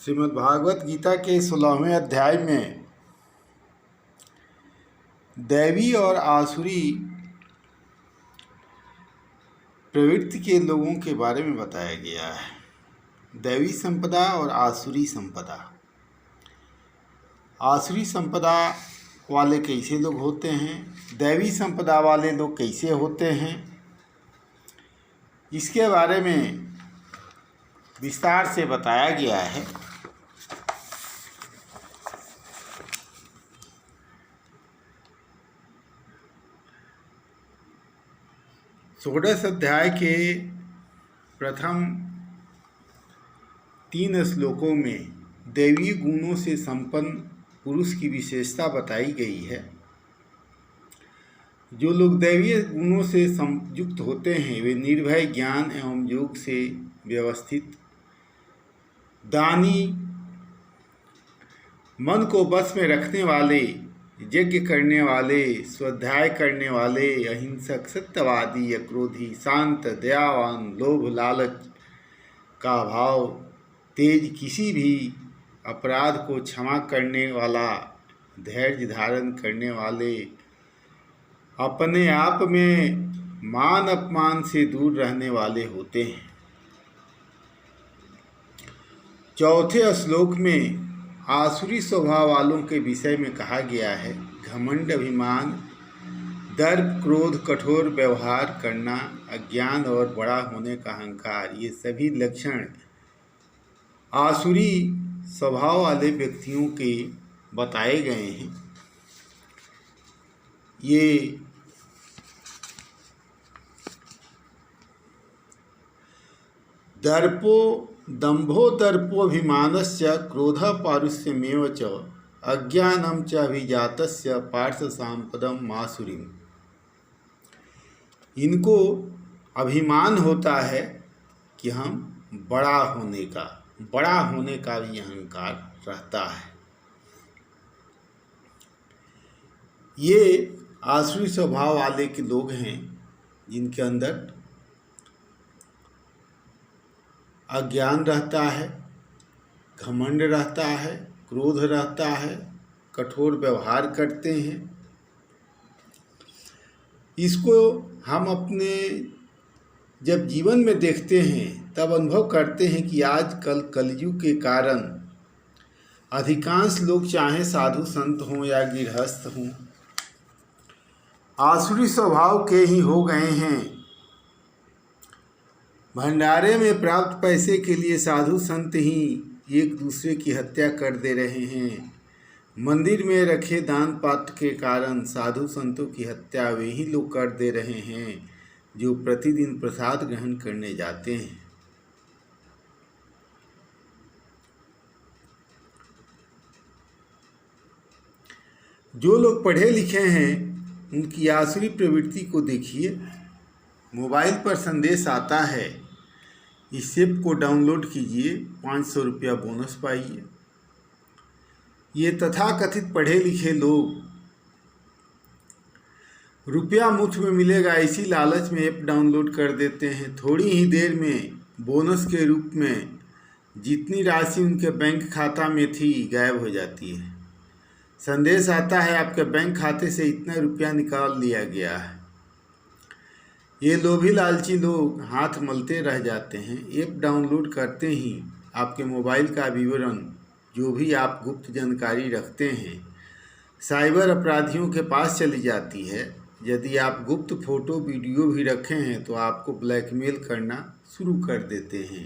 श्रीमद् भागवत गीता के 16वें अध्याय में दैवी और आसुरी प्रवृत्ति के लोगों के बारे में बताया गया है। दैवी संपदा और आसुरी संपदा। आसुरी संपदा वाले कैसे लोग होते हैं, दैवी संपदा वाले लोग कैसे होते हैं, इसके बारे में विस्तार से बताया गया है। षोडश अध्याय के प्रथम 3 श्लोकों में दैवी गुणों से संपन्न पुरुष की विशेषता बताई गई है। जो लोग दैवीय गुणों से युक्त होते हैं वे निर्भय, ज्ञान एवं योग से व्यवस्थित, दानी, मन को बस में रखने वाले, यज्ञ करने वाले, स्वाध्याय करने वाले, अहिंसक, सत्यवादी, अक्रोधी, शांत, दयावान, लोभ लालच का भाव, तेज, किसी भी अपराध को क्षमा करने वाला, धैर्य धारण करने वाले, अपने आप में मान अपमान से दूर रहने वाले होते हैं। चौथे श्लोक में आसुरी स्वभाव वालों के विषय में कहा गया है। घमंड, अभिमान, दर्प, क्रोध, कठोर व्यवहार करना, अज्ञान और बड़ा होने का अहंकार, ये सभी लक्षण आसुरी स्वभाव वाले व्यक्तियों के बताए गए हैं। ये दंभो दर्पोभिमानस्य क्रोध पारुष्यमेव च अज्ञानम च अभिजातस्य पार्थ सांपदम मासुरीम। इनको अभिमान होता है कि हम बड़ा होने का भी अहंकार रहता है। ये आसुरी स्वभाव वाले के लोग हैं जिनके अंदर अज्ञान रहता है, घमंड रहता है, क्रोध रहता है, कठोर व्यवहार करते हैं। इसको हम अपने जब जीवन में देखते हैं तब अनुभव करते हैं कि आजकल कलयुग के कारण अधिकांश लोग, चाहे साधु संत हों या गृहस्थ हों, आसुरी स्वभाव के ही हो गए हैं। भंडारे में प्राप्त पैसे के लिए साधु संत ही एक दूसरे की हत्या कर दे रहे हैं। मंदिर में रखे दान पात्र के कारण साधु संतों की हत्या वे ही लोग कर दे रहे हैं जो प्रतिदिन प्रसाद ग्रहण करने जाते हैं। जो लोग पढ़े लिखे हैं उनकी आसुरी प्रवृत्ति को देखिए। मोबाइल पर संदेश आता है, इस ऐप को डाउनलोड कीजिए, 500 रुपया बोनस पाइए। ये तथाकथित पढ़े लिखे लोग रुपया मुफ्त में मिलेगा इसी लालच में ऐप डाउनलोड कर देते हैं। थोड़ी ही देर में बोनस के रूप में जितनी राशि उनके बैंक खाता में थी गायब हो जाती है। संदेश आता है, आपके बैंक खाते से इतना रुपया निकाल लिया गया है। ये लोभी लालची लोग हाथ मलते रह जाते हैं। ऐप डाउनलोड करते ही आपके मोबाइल का विवरण, जो भी आप गुप्त जानकारी रखते हैं, साइबर अपराधियों के पास चली जाती है। यदि आप गुप्त फोटो वीडियो भी रखे हैं तो आपको ब्लैकमेल करना शुरू कर देते हैं।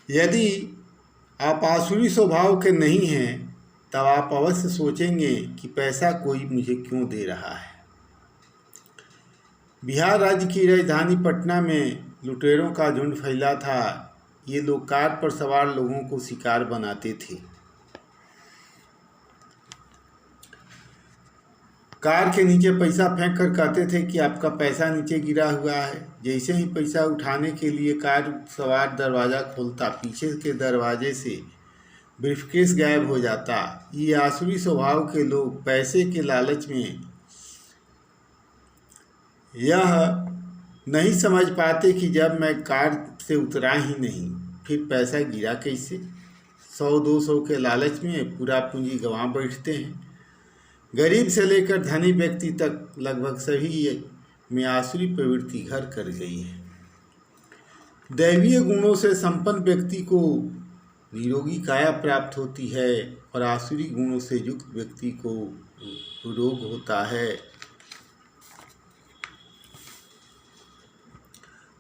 यदि आप आसुरी स्वभाव के नहीं हैं तब आप अवश्य सोचेंगे कि पैसा कोई मुझे क्यों दे रहा है। बिहार राज्य की राजधानी पटना में लुटेरों का झुंड फैला था। ये लोग कार पर सवार लोगों को शिकार बनाते थे। कार के नीचे पैसा फेंक कर कहते थे कि आपका पैसा नीचे गिरा हुआ है। जैसे ही पैसा उठाने के लिए कार सवार दरवाज़ा खोलता, पीछे के दरवाजे से ब्रीफकेस गायब हो जाता। ये आसुरी स्वभाव के लोग पैसे के लालच में यह नहीं समझ पाते कि जब मैं कार से उतरा ही नहीं फिर पैसा गिरा कैसे। 100-200 के लालच में पूरा पूंजी गंवा बैठते हैं। गरीब से लेकर धनी व्यक्ति तक लगभग सभी में आसुरी प्रवृत्ति घर कर गई है। दैवीय गुणों से संपन्न व्यक्ति को निरोगी काया प्राप्त होती है और आसुरी गुणों से युक्त व्यक्ति को रोग होता है।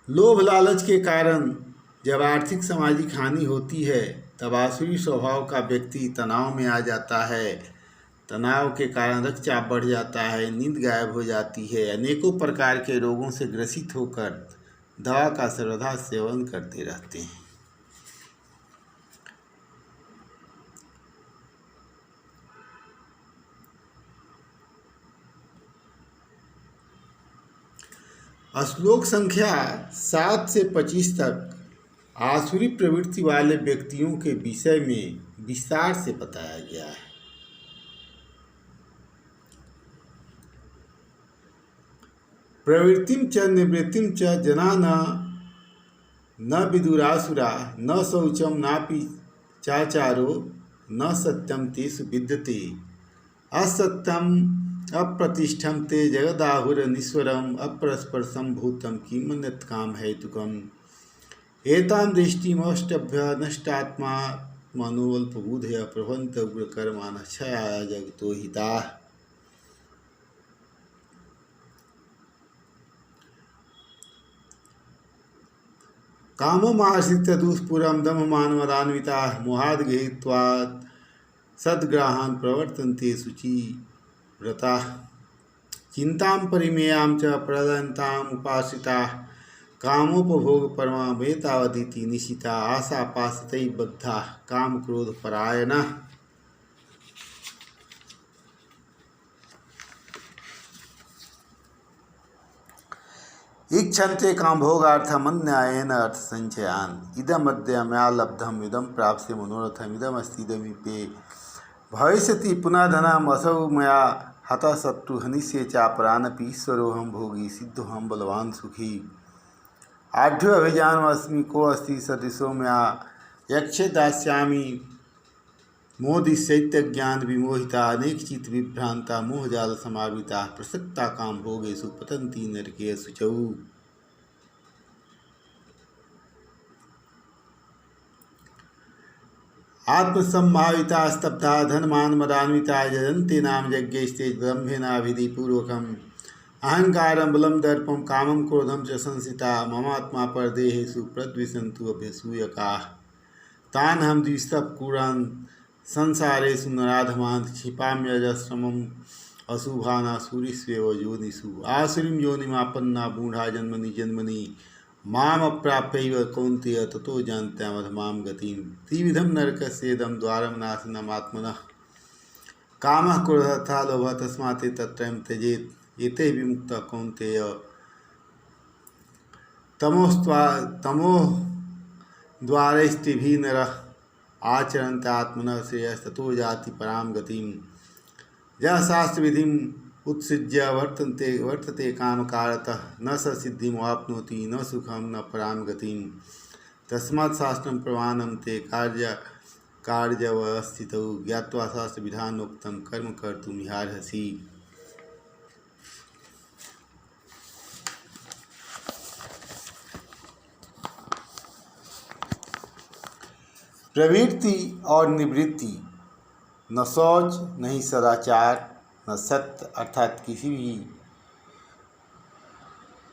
लोभ लालच के कारण जब आर्थिक सामाजिक हानि होती है तब आसुरी स्वभाव का व्यक्ति तनाव में आ जाता है। तनाव के कारण रक्तचाप बढ़ जाता है, नींद गायब हो जाती है। अनेकों प्रकार के रोगों से ग्रसित होकर दवा का सर्वथा सेवन करते रहते हैं। श्लोक संख्या 7 से 25 तक आसुरी प्रवृत्ति वाले व्यक्तियों के विषय में विस्तार से बताया गया है। प्रवृत्तिम च निवृत्तिम च जना न विदुरासुरा न शौचम नापि चाचारो न सत्यम तेषु विद्यते असत्यम अप्रतिष्ठम ते जगदाहुरनीश्वरम अपरस्पर्शम भूतम किमन्यत् काम हेतुकम एतां दृष्टिमष्टभ्य नष्टात्मा मनोल्पबुधय प्रभंत उग्रकर्माण क्षया जगतो हिता। काममाश्रित्य दुष्पुरम दममानमदान्विता मोहाद् गृहीत्वात् सद्ग्राहान् प्रवर्तन्ते शुचि व्रता चिंतां परिमेयां च प्रदन्ताम् उपासिताः कामोपभोग परमा वेतावदिति निशिता आशापाशतै बद्धा काम क्रोध परायणा। इच्छन्ते कामभोगार्थमन्यायेन अर्थसञ्चयान् इदमद्य मया लब्धम् इदं प्राप्स्ये मनोरथम् इदमस्ति इदमिते भविष्यति पुनः धनम् असौ मया हतः शत्रु हनिष्ये चापरानपि ईश्वरोऽहं भोगी सिद्धोऽहं बलवान् सुखी। आढ्यो अभिजानमस्मि को अस्ति सदृशो मया यक्षे दास्यामि मोदिशैत्यज्ञान विमोहिता अनेकचित् विभ्रांता मोहजाल समावृता प्रसक्ता काम भोगेषु पतन्ति नरके शुचौ। आत्मसम्भाविता स्तब्धा धनमान मदान्विता यजन्ते नाम यज्ञैस्ते ब्रह्मेणाभिधि पूर्वकम् अहंकारं बलं दर्पं कामं क्रोधं च संसिता ममात्मा परदेहेषु प्रद्विषन्तु अभ्यसूयकाः तान् हम द्विस्तकुरान् संसारेषु नराधमान् क्षिपाम्यजस्रमम् अशुभानासुरीष्वेव योनिषु आसुरीं योनिमापन्ना मूढा जन्मनि जन्मनि मामप्राप्यैव कौन्तेय ततो जानत्यामधमां गतिं त्रिविधं नरकस्येदं द्वारं नाशनम् आत्मनः कामः क्रोधः तथा लोभः तस्मात् तत्त्रयं त्यजेत् एते विमुक्तः कौन्तेय तमोद्वारैस्त्रिभिः नरः आचरन्त आत्मनः श्रेयस्ततो याति परां गतिं यः शास्त्रविधिम् उत्सृज्य वर्तते कामकारतः न स सिद्धिमवाप्नोति न सुखं न परां गतिं तस्मात् शास्त्रं प्रमाणं ते कार्यवस्थितौ ज्ञात्वा शास्त्रविधानोक्तं कर्म कर्तुमिहार्हसि। प्रवृत्ति और निवृत्ति न शौच नहीं सदाचार न सत्य अर्थात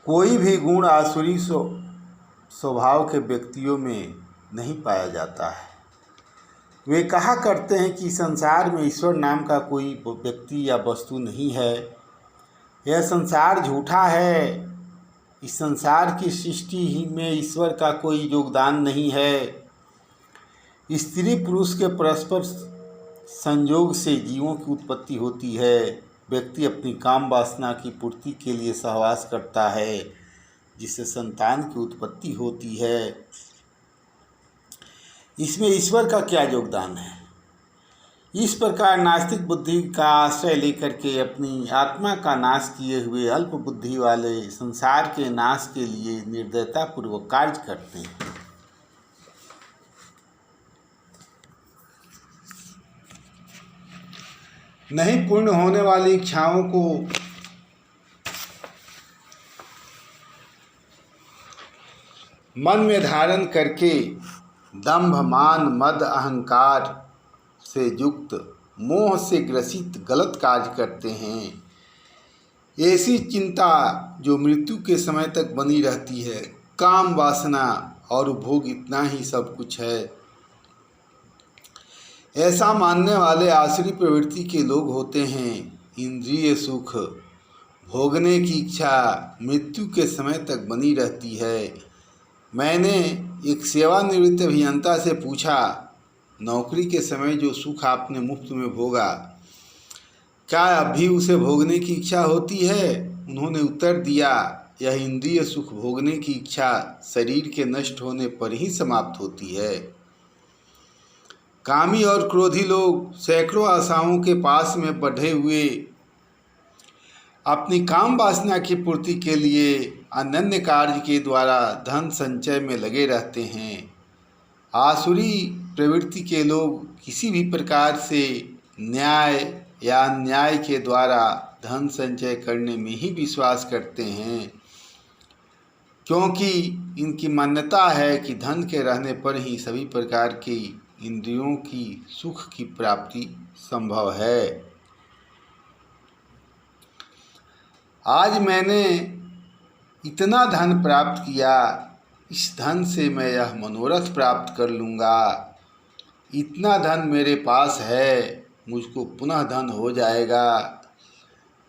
कोई भी गुण आसुरी स्वभाव के व्यक्तियों में नहीं पाया जाता है। वे कहा करते हैं कि संसार में ईश्वर नाम का कोई व्यक्ति या वस्तु नहीं है। यह संसार झूठा है। इस संसार की सृष्टि ही में ईश्वर का कोई योगदान नहीं है। स्त्री पुरुष के परस्पर संयोग से जीवों की उत्पत्ति होती है। व्यक्ति अपनी काम वासना की पूर्ति के लिए सहवास करता है जिससे संतान की उत्पत्ति होती है। इसमें ईश्वर का क्या योगदान है? इस प्रकार नास्तिक बुद्धि का आश्रय लेकर के अपनी आत्मा का नाश किए हुए अल्प बुद्धि वाले संसार के नाश के लिए निर्दयतापूर्वक कार्य करते हैं। नहीं पूर्ण होने वाली इच्छाओं को मन में धारण करके दंभ, मान, मद, अहंकार से युक्त, मोह से ग्रसित गलत कार्य करते हैं। ऐसी चिंता जो मृत्यु के समय तक बनी रहती है, काम वासना और भोग इतना ही सब कुछ है, ऐसा मानने वाले आसुरी प्रवृत्ति के लोग होते हैं। इंद्रिय सुख भोगने की इच्छा मृत्यु के समय तक बनी रहती है। मैंने एक सेवानिवृत्त अभियंता से पूछा, नौकरी के समय जो सुख आपने मुफ्त में भोगा, क्या अब भी उसे भोगने की इच्छा होती है? उन्होंने उत्तर दिया, यह इंद्रिय सुख भोगने की इच्छा शरीर के नष्ट होने पर ही समाप्त होती है। कामी और क्रोधी लोग सैकड़ों आशाओं के पास में बढ़े हुए अपनी काम वासना की पूर्ति के लिए अनन्य कार्य के द्वारा धन संचय में लगे रहते हैं। आसुरी प्रवृत्ति के लोग किसी भी प्रकार से न्याय या अन्याय के द्वारा धन संचय करने में ही विश्वास करते हैं, क्योंकि इनकी मान्यता है कि धन के रहने पर ही सभी प्रकार की इंद्रियों की सुख की प्राप्ति संभव है। आज मैंने इतना धन प्राप्त किया, इस धन से मैं यह मनोरथ प्राप्त कर लूँगा, इतना धन मेरे पास है, मुझको पुनः धन हो जाएगा,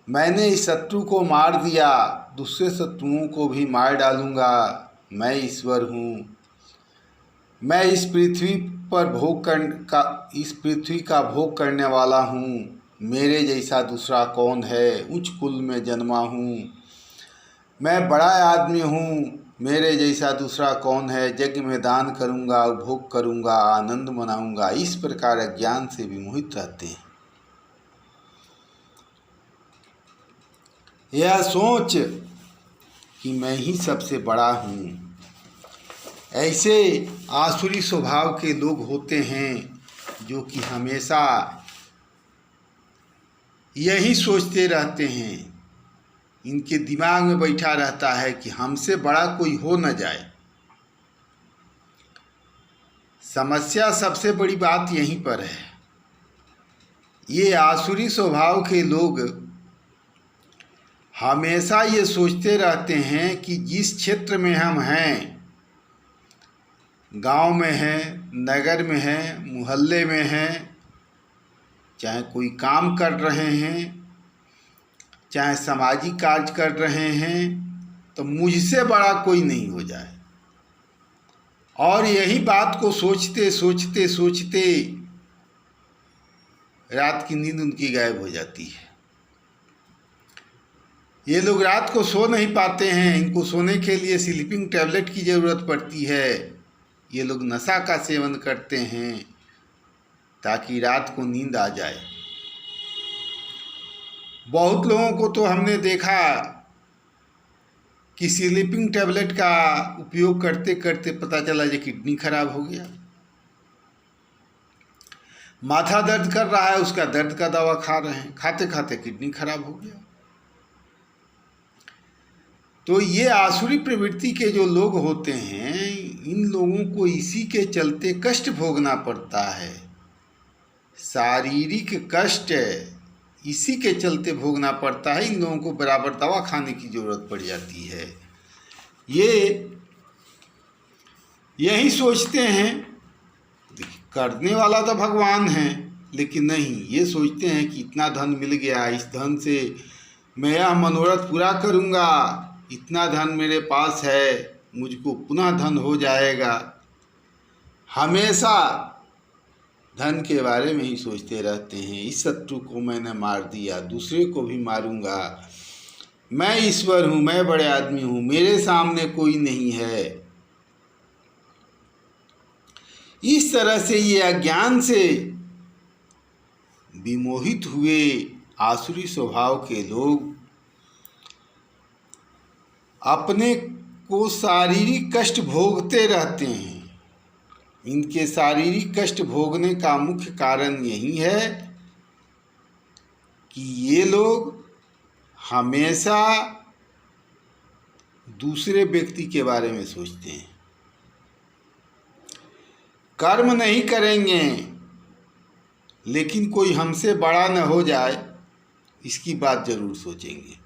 मैंने इस शत्रु को मार दिया, दूसरे शत्रुओं को भी मार डालूँगा, मैं ईश्वर हूँ, मैं इस पृथ्वी का भोग करने वाला हूँ, मेरे जैसा दूसरा कौन है, उच्च कुल में जन्मा हूँ, मैं बड़ा आदमी हूँ, मेरे जैसा दूसरा कौन है, यज्ञ में दान करूँगा, उपभोग करूँगा, आनंद मनाऊँगा। इस प्रकार अज्ञान से विमोहित रहते हैं। यह सोच कि मैं ही सबसे बड़ा हूँ, ऐसे आसुरी स्वभाव के लोग होते हैं जो कि हमेशा यही सोचते रहते हैं। इनके दिमाग में बैठा रहता है कि हमसे बड़ा कोई हो न जाए। समस्या सबसे बड़ी बात यहीं पर है। ये आसुरी स्वभाव के लोग हमेशा ये सोचते रहते हैं कि जिस क्षेत्र में हम हैं, गांव में हैं, नगर में हैं, मोहल्ले में हैं, चाहे कोई काम कर रहे हैं, चाहे सामाजिक कार्य कर रहे हैं, तो मुझसे बड़ा कोई नहीं हो जाए। और यही बात को सोचते सोचते सोचते रात की नींद उनकी गायब हो जाती है। ये लोग रात को सो नहीं पाते हैं, इनको सोने के लिए स्लीपिंग टैबलेट की ज़रूरत पड़ती है। ये लोग नशा का सेवन करते हैं ताकि रात को नींद आ जाए। बहुत लोगों को तो हमने देखा कि स्लीपिंग टैबलेट का उपयोग करते करते पता चला कि किडनी खराब हो गया। माथा दर्द कर रहा है, उसका दर्द का दवा खा रहे हैं, खाते खाते किडनी खराब हो गया। तो ये आसुरी प्रवृत्ति के जो लोग होते हैं, इन लोगों को इसी के चलते कष्ट भोगना पड़ता है। शारीरिक कष्ट इसी के चलते भोगना पड़ता है। इन लोगों को बराबर दवा खाने की ज़रूरत पड़ जाती है। ये यही सोचते हैं, करने वाला तो भगवान है, लेकिन नहीं, ये सोचते हैं कि इतना धन मिल गया, इस धन से मैं यह मनोरथ पूरा करूँगा, इतना धन मेरे पास है, मुझको पुनः धन हो जाएगा। हमेशा धन के बारे में ही सोचते रहते हैं। इस शत्रु को मैंने मार दिया, दूसरे को भी मारूंगा, मैं ईश्वर हूँ, मैं बड़े आदमी हूँ, मेरे सामने कोई नहीं है। इस तरह से ये अज्ञान से विमोहित हुए आसुरी स्वभाव के लोग अपने को शारीरिक कष्ट भोगते रहते हैं। इनके शारीरिक कष्ट भोगने का मुख्य कारण यही है कि ये लोग हमेशा दूसरे व्यक्ति के बारे में सोचते हैं। कर्म नहीं करेंगे लेकिन कोई हमसे बड़ा न हो जाए इसकी बात जरूर सोचेंगे।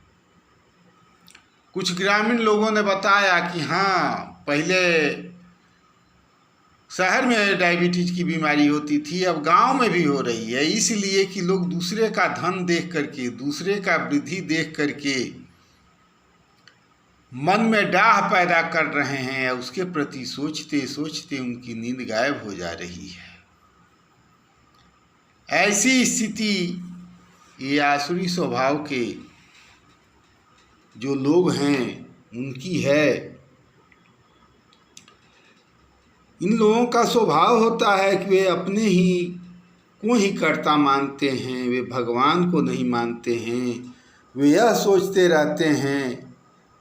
कुछ ग्रामीण लोगों ने बताया कि हाँ, पहले शहर में डायबिटीज की बीमारी होती थी, अब गांव में भी हो रही है, इसलिए कि लोग दूसरे का धन देख करके, दूसरे का वृद्धि देख करके मन में डाह पैदा कर रहे हैं। उसके प्रति सोचते सोचते उनकी नींद गायब हो जा रही है। ऐसी स्थिति ये आसुरी स्वभाव के जो लोग हैं उनकी है। इन लोगों का स्वभाव होता है कि वे अपने ही को ही कर्ता मानते हैं, वे भगवान को नहीं मानते हैं। वे यह सोचते रहते हैं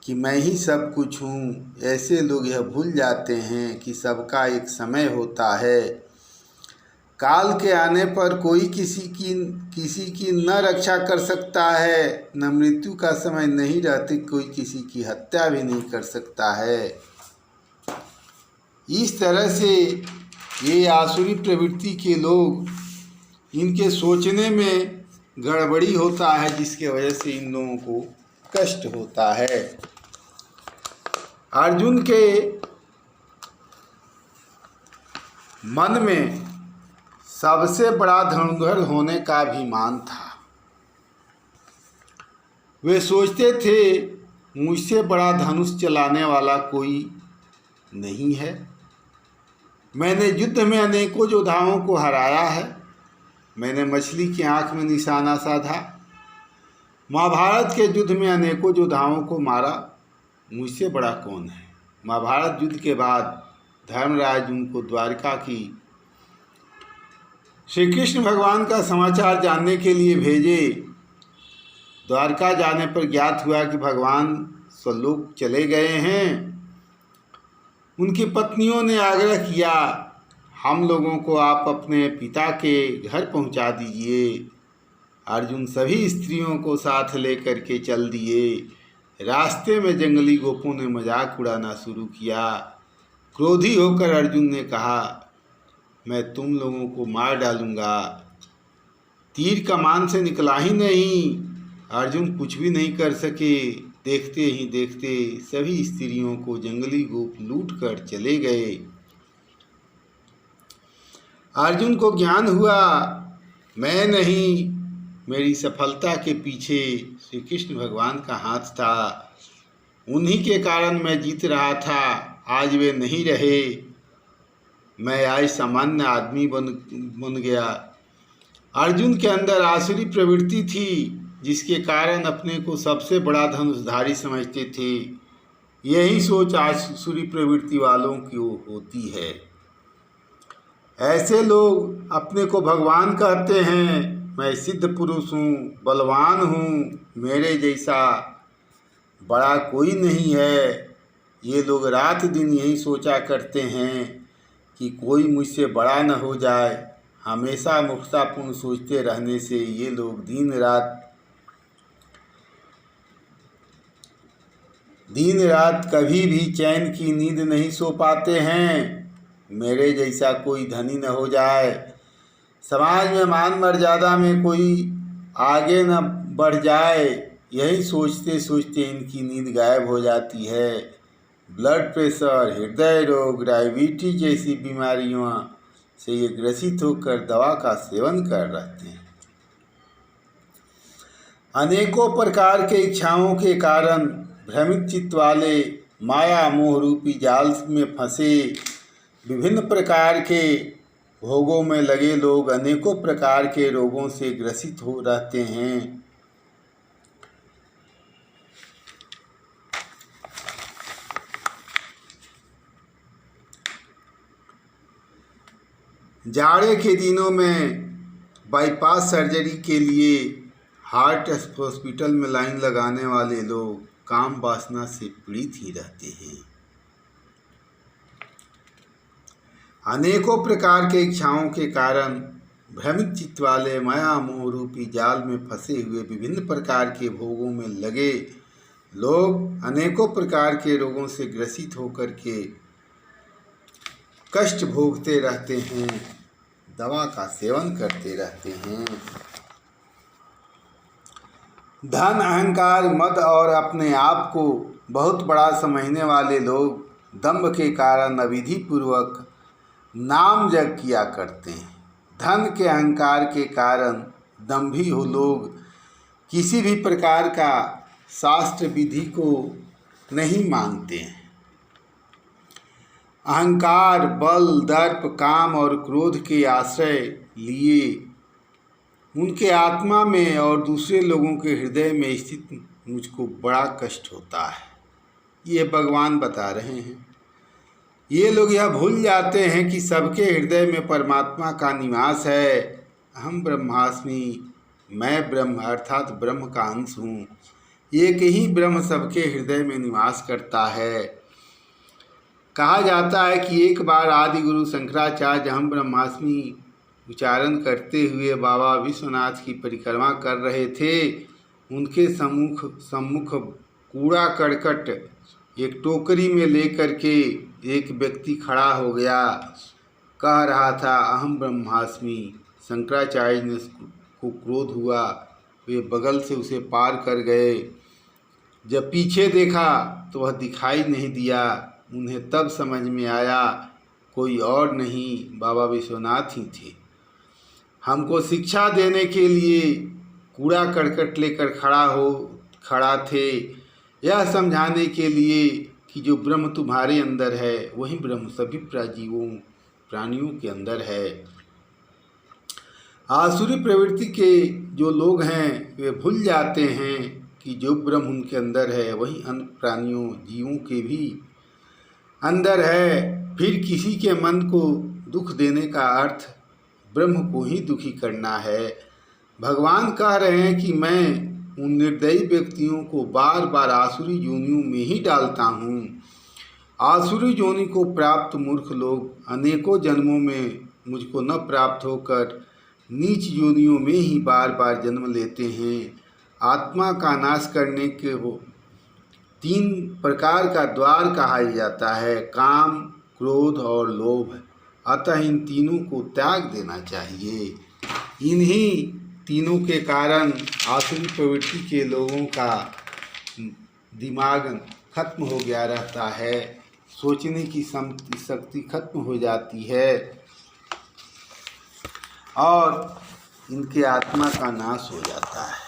कि मैं ही सब कुछ हूँ। ऐसे लोग यह भूल जाते हैं कि सबका एक समय होता है। काल के आने पर कोई किसी की न रक्षा कर सकता है, न मृत्यु का समय नहीं रहते कोई किसी की हत्या भी नहीं कर सकता है। इस तरह से ये आसुरी प्रवृत्ति के लोग, इनके सोचने में गड़बड़ी होता है, जिसके वजह से इन लोगों को कष्ट होता है। अर्जुन के मन में सबसे बड़ा धनुर्धर होने का अभिमान था। वे सोचते थे मुझसे बड़ा धनुष चलाने वाला कोई नहीं है। मैंने युद्ध में अनेकों योद्धाओं को हराया है। मैंने मछली की आंख में निशाना साधा। महाभारत के युद्ध में अनेकों योद्धाओं को मारा। मुझसे बड़ा कौन है। महाभारत युद्ध के बाद धर्मराज उनको द्वारका की श्री कृष्ण भगवान का समाचार जानने के लिए भेजे। द्वारका जाने पर ज्ञात हुआ कि भगवान स्वलोक चले गए हैं। उनकी पत्नियों ने आग्रह किया, हम लोगों को आप अपने पिता के घर पहुंचा दीजिए। अर्जुन सभी स्त्रियों को साथ लेकर के चल दिए। रास्ते में जंगली गोपों ने मजाक उड़ाना शुरू किया। क्रोधी होकर अर्जुन ने कहा, मैं तुम लोगों को मार डालूंगा। तीर कमान से निकला ही नहीं, अर्जुन कुछ भी नहीं कर सके। देखते ही देखते सभी स्त्रियों को जंगली गोप लूट कर चले गए। अर्जुन को ज्ञान हुआ, मैं नहीं, मेरी सफलता के पीछे श्री कृष्ण भगवान का हाथ था। उन्हीं के कारण मैं जीत रहा था। आज वे नहीं रहे, मैं आज सामान्य आदमी बन गया। अर्जुन के अंदर आसुरी प्रवृत्ति थी, जिसके कारण अपने को सबसे बड़ा धनुषधारी समझते थे। यही सोच आसुरी प्रवृत्ति वालों की होती है। ऐसे लोग अपने को भगवान कहते हैं। मैं सिद्ध पुरुष हूँ, बलवान हूँ, मेरे जैसा बड़ा कोई नहीं है। ये लोग रात दिन यही सोचा करते हैं कि कोई मुझसे बड़ा न हो जाए। हमेशा मूर्खतापूर्ण सोचते रहने से ये लोग दिन रात कभी भी चैन की नींद नहीं सो पाते हैं। मेरे जैसा कोई धनी न हो जाए, समाज में मान मर्यादा में कोई आगे न बढ़ जाए, यही सोचते सोचते इनकी नींद गायब हो जाती है। ब्लड प्रेशर, हृदय रोग, डायबिटीज जैसी बीमारियों से ये ग्रसित होकर दवा का सेवन कर रहते हैं। अनेकों प्रकार के इच्छाओं के कारण भ्रमित चित्त वाले माया मोह रूपी जाल में फंसे विभिन्न प्रकार के भोगों में लगे लोग अनेकों प्रकार के रोगों से ग्रसित हो रहते हैं। जाड़े के दिनों में बाईपास सर्जरी के लिए हार्ट हॉस्पिटल में लाइन लगाने वाले लोग काम वासना से पीड़ित ही रहते हैं। अनेकों प्रकार के इच्छाओं के कारण भ्रमित चित्त वाले माया मोह रूपी जाल में फंसे हुए विभिन्न प्रकार के भोगों में लगे लोग अनेकों प्रकार के रोगों से ग्रसित होकर के कष्ट भोगते रहते हैं, दवा का सेवन करते रहते हैं। धन, अहंकार, मद और अपने आप को बहुत बड़ा समझने वाले लोग दंभ के कारण अविधि पूर्वक नाम जप किया करते हैं। धन के अहंकार के कारण दंभी हो लोग किसी भी प्रकार का शास्त्र विधि को नहीं मानते हैं। अहंकार, बल, दर्प, काम और क्रोध के आश्रय लिए उनके आत्मा में और दूसरे लोगों के हृदय में स्थित मुझको बड़ा कष्ट होता है। ये भगवान बता रहे हैं। ये लोग यह भूल जाते हैं कि सबके हृदय में परमात्मा का निवास है। अहम ब्रह्मास्मि, मैं ब्रह्म अर्थात ब्रह्म का अंश हूँ। एक ही ब्रह्म सबके हृदय में निवास करता है। कहा जाता है कि एक बार आदि गुरु शंकराचार्य अहम ब्रह्मास्मि उच्चारण करते हुए बाबा विश्वनाथ की परिक्रमा कर रहे थे। उनके सम्मुख कूड़ा करकट एक टोकरी में लेकर के एक व्यक्ति खड़ा हो गया, कह रहा था अहम ब्रह्मास्मि। शंकराचार्य ने को क्रोध हुआ, वे बगल से उसे पार कर गए। जब पीछे देखा तो वह दिखाई नहीं दिया। उन्हें तब समझ में आया कोई और नहीं, बाबा विश्वनाथ ही थे। हमको शिक्षा देने के लिए कूड़ा करकट लेकर खड़ा थे, यह समझाने के लिए कि जो ब्रह्म तुम्हारे अंदर है वही ब्रह्म सभी प्राणियों के अंदर है। आसुरी प्रवृत्ति के जो लोग हैं वे भूल जाते हैं कि जो ब्रह्म उनके अंदर है वही अन्य प्राणियों जीवों के भी अंदर है। फिर किसी के मन को दुख देने का अर्थ ब्रह्म को ही दुखी करना है। भगवान कह रहे हैं कि मैं उन निर्दयी व्यक्तियों को बार बार आसुरी योनियों में ही डालता हूँ। आसुरी योनि को प्राप्त मूर्ख लोग अनेकों जन्मों में मुझको न प्राप्त होकर नीच योनियों में ही बार बार जन्म लेते हैं। आत्मा का नाश करने के वो 3 प्रकार का द्वार कहा जाता है, काम, क्रोध और लोभ। अतः इन तीनों को त्याग देना चाहिए। इन्हीं तीनों के कारण आसुरी प्रवृत्ति के लोगों का दिमाग खत्म हो गया रहता है, सोचने की शक्ति खत्म हो जाती है और इनके आत्मा का नाश हो जाता है।